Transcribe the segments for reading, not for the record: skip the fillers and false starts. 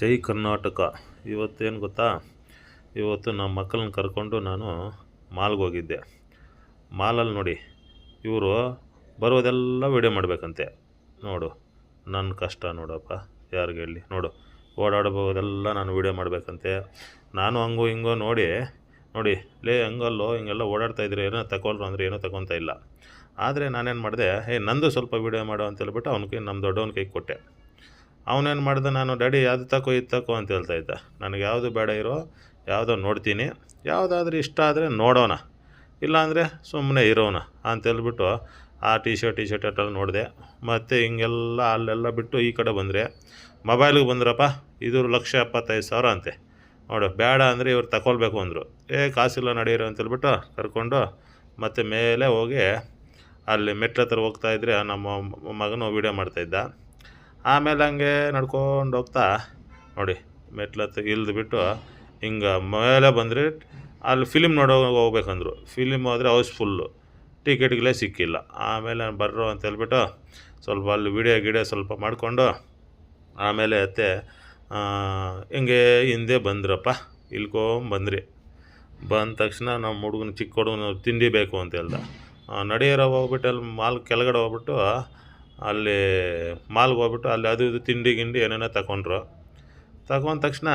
ಜೈ ಕರ್ನಾಟಕ. ಇವತ್ತೇನು ಗೊತ್ತಾ, ಇವತ್ತು ನಮ್ಮ ಮಕ್ಕಳನ್ನ ಕರ್ಕೊಂಡು ನಾನು ಮಾಲ್ಗೆ ಹೋಗಿದ್ದೆ. ಮಾಲಲ್ಲಿ ನೋಡಿ, ಇವರು ಬರೋದೆಲ್ಲ ವೀಡಿಯೋ ಮಾಡಬೇಕಂತೆ. ನೋಡು, ನನ್ನ ಕಷ್ಟ ನೋಡಪ್ಪ, ಯಾರಿಗೆ ಹೇಳಿ. ನೋಡು, ಓಡಾಡಬೋದೆಲ್ಲ ನಾನು ವೀಡಿಯೋ ಮಾಡಬೇಕಂತೆ. ನಾನು ಹಂಗೋ ಹಿಂಗೋ ನೋಡಿ ಲೇ ಹಂಗಲ್ಲೋ ಹಿಂಗೆಲ್ಲ ಓಡಾಡ್ತಾಯಿದ್ರೆ ಏನೋ ತಗೊಳ್ರು ಅಂದರೆ ಏನೋ ತಗೊತಾ ಇಲ್ಲ. ಆದರೆ ನಾನೇನು ಮಾಡಿದೆ, ನಂದು ಸ್ವಲ್ಪ ವೀಡಿಯೋ ಮಾಡು ಅಂತ ಹೇಳ್ಬಿಟ್ಟು ಅವ್ನಿಗೆ ನಮ್ಮ ದೊಡ್ಡವನ ಕೈಗೆ ಕೊಟ್ಟೆ. ಅವನೇನು ಮಾಡ್ದೆ, ನಾನು ಡ್ಯಾಡಿ ಅದು ತಗೋ ಇದು ತಗೋ ಅಂತ ಹೇಳ್ತಾ ಇದ್ದ. ನನಗೆ ಯಾವುದು ಬೇಡ ಇರೋ, ಯಾವುದೋ ನೋಡ್ತೀನಿ, ಯಾವುದಾದ್ರೂ ಇಷ್ಟ ಆದರೆ ನೋಡೋಣ, ಇಲ್ಲಾಂದರೆ ಸುಮ್ಮನೆ ಇರೋಣ ಅಂತೇಳ್ಬಿಟ್ಟು ಆ ಟಿ ಶರ್ಟ್ ಎಲ್ಲ ನೋಡಿದೆ. ಮತ್ತು ಹಿಂಗೆಲ್ಲ ಅಲ್ಲೆಲ್ಲ ಬಿಟ್ಟು ಈ ಕಡೆ ಬಂದರೆ ಮೊಬೈಲಿಗೆ ಬಂದ್ರಪ್ಪ, ಇದು 1,75,000 ಅಂತೆ. ನೋಡು, ಬೇಡ ಅಂದರೆ ಇವ್ರು ತಗೊಳ್ಬೇಕು ಅಂದರು. ಕಾಸಿಲ್ಲ ನಡೀರೋ ಅಂತೇಳ್ಬಿಟ್ಟು ಕರ್ಕೊಂಡು ಮತ್ತು ಮೇಲೆ ಹೋಗಿ ಅಲ್ಲಿ ಮೆಟ್ಲ ಹತ್ರ ಹೋಗ್ತಾಯಿದ್ರೆ ನಮ್ಮ ಮಗನು ವೀಡಿಯೋ ಮಾಡ್ತಾಯಿದ್ದ. ಆಮೇಲೆ ಹಂಗೆ ನಡ್ಕೊಂಡು ಹೋಗ್ತಾ ನೋಡಿ, ಮೆಟ್ಲತ್ತು ಇಳಿದ್ಬಿಟ್ಟು ಹಿಂಗೆ ಮೇಲೆ ಬಂದರೆ ಅಲ್ಲಿ ಫಿಲಿಮ್ ಹೋಗ್ಬೇಕಂದ್ರು. ಫಿಲಿಮ್ ಹೋದರೆ ಹೌಸ್ಫುಲ್ಲು, ಟಿಕೆಟ್ಗಳೇ ಸಿಕ್ಕಿಲ್ಲ. ಆಮೇಲೆ ನಾನು ಬರ್ರೋ ಅಂತ ಹೇಳ್ಬಿಟ್ಟು ಸ್ವಲ್ಪ ಅಲ್ಲಿ ವಿಡಿಯೋ ಸ್ವಲ್ಪ ಮಾಡಿಕೊಂಡು ಆಮೇಲೆ ಹಿಂಗೆ ಹಿಂದೆ ಬಂದ್ರಪ್ಪ, ಇಳ್ಕೊಂಬಂದ್ರಿ. ಬಂದ ತಕ್ಷಣ ನಮ್ಮ ಹುಡುಗನ ಚಿಕ್ಕ ಹುಡುಗನ ತಿಂಡಿ ಬೇಕು ಅಂತ ಹೇಳ್ದ. ನಡೆಯರೋ ಹೋಗ್ಬಿಟ್ಟು ಅಲ್ಲಿ ಮಾಲ್ ಕೆಳಗಡೆ ಹೋಗ್ಬಿಟ್ಟು ಅಲ್ಲಿ ಮಾಲ್ಗೆ ಹೋಗ್ಬಿಟ್ಟು ಅಲ್ಲಿ ಅದು ಇದು ತಿಂಡಿ ಗಿಂಡಿ ಏನೇನೋ ತಗೊಂಡ್ರು. ತಗೊಂಡ ತಕ್ಷಣ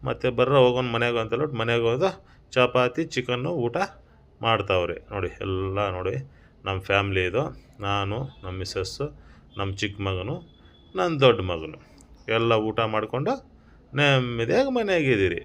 ಮತ್ತೆ ಹೋಗೋಣ ಮನೆಗೆ ಅಂತ ಹೇಳ್ಬಿಟ್ಟು ಮನೆಗೆ ಹೋದ ಚಪಾತಿ ಚಿಕನ್ನು ಊಟ ಮಾಡ್ತಾವ್ರಿ. ನೋಡಿ, ಎಲ್ಲ ನೋಡಿ, ನಮ್ಮ ಫ್ಯಾಮ್ಲಿ ಇದು. ನಾನು, ನಮ್ಮ ಮಿಸ್ಸಸ್ಸು, ನಮ್ಮ ಚಿಕ್ಕ ಮಗನು, ನನ್ನ ದೊಡ್ಡ ಮಗನು ಎಲ್ಲ ಊಟ ಮಾಡಿಕೊಂಡು ನೆಮ್ಮದಿಯಾಗಿ ಮನೆಯಾಗಿದ್ದೀರಿ.